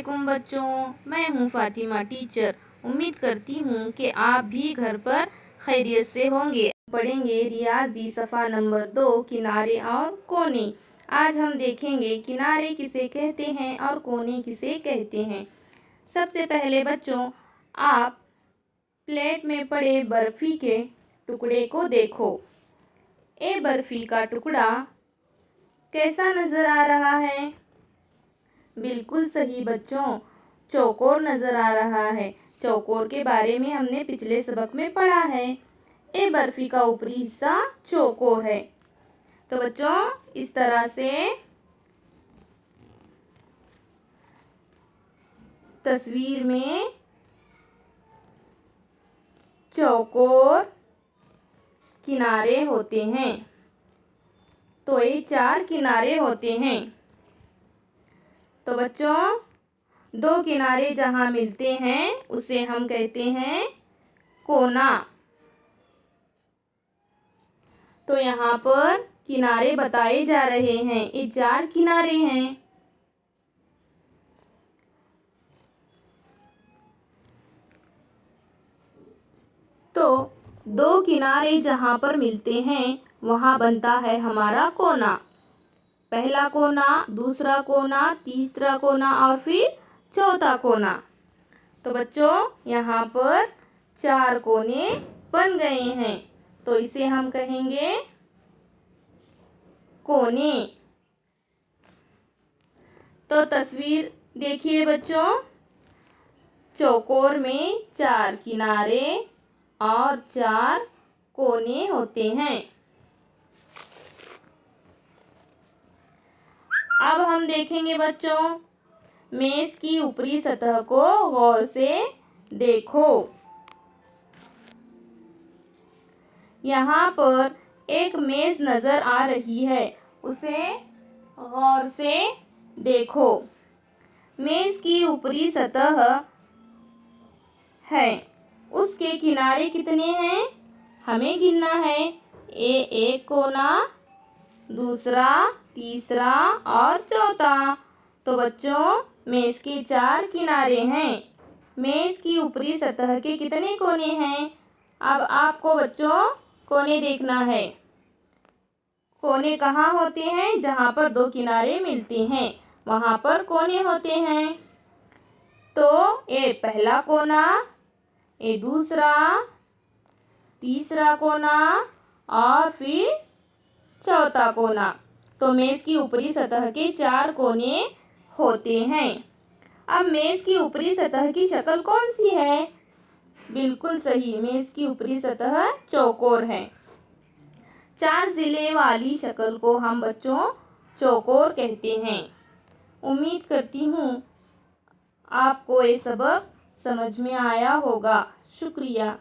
वालेकुम बच्चों, मैं हूं फातिमा टीचर। उम्मीद करती हूं कि आप भी घर पर खैरियत से होंगे। पढ़ेंगे रियाजी सफ़ा नंबर 2 किनारे और कोने। आज हम देखेंगे किनारे किसे कहते हैं और कोने किसे कहते हैं। सबसे पहले बच्चों, आप प्लेट में पड़े बर्फ़ी के टुकड़े को देखो। ये बर्फ़ी का टुकड़ा कैसा नज़र आ रहा है? बिल्कुल सही बच्चों, चौकोर नज़र आ रहा है। चौकोर के बारे में हमने पिछले सबक में पढ़ा है। ये बर्फ़ी का ऊपरी हिस्सा चौकोर है। तो बच्चों, इस तरह से तस्वीर में चौकोर किनारे होते हैं। तो ये 4 किनारे होते हैं। तो बच्चों, 2 किनारे जहाँ मिलते हैं उसे हम कहते हैं कोना। तो यहाँ पर किनारे बताए जा रहे हैं। ये 4 किनारे हैं। तो 2 किनारे जहाँ पर मिलते हैं वहाँ बनता है हमारा कोना। पहला कोना, दूसरा कोना, तीसरा कोना और फिर चौथा कोना। तो बच्चों, यहाँ पर 4 कोने बन गए हैं। तो इसे हम कहेंगे कोने। तो तस्वीर देखिए बच्चों, चौकोर में 4 किनारे और 4 कोने होते हैं। अब हम देखेंगे बच्चों, मेज़ की ऊपरी सतह को गौर से देखो। यहाँ पर एक मेज़ नज़र आ रही है, उसे गौर से देखो। मेज़ की ऊपरी सतह है, उसके किनारे कितने हैं हमें गिनना है। एक कोना, दूसरा, तीसरा और चौथा। तो बच्चों, मेज़ के 4 किनारे हैं। मेज़ की ऊपरी सतह के कितने कोने हैं? अब आपको बच्चों कोने देखना है। कोने कहाँ होते हैं? जहाँ पर 2 किनारे मिलते हैं वहाँ पर कोने होते हैं। तो ये पहला कोना, ये दूसरा, तीसरा कोना और फिर चौथा कोना। तो मेज़ की ऊपरी सतह के 4 कोने होते हैं। अब मेज़ की ऊपरी सतह की शक्ल कौन सी है? बिल्कुल सही, मेज़ की ऊपरी सतह चौकोर है। 4 ज़िले वाली शक्ल को हम बच्चों चौकोर कहते हैं। उम्मीद करती हूँ आपको ये सबक समझ में आया होगा। शुक्रिया।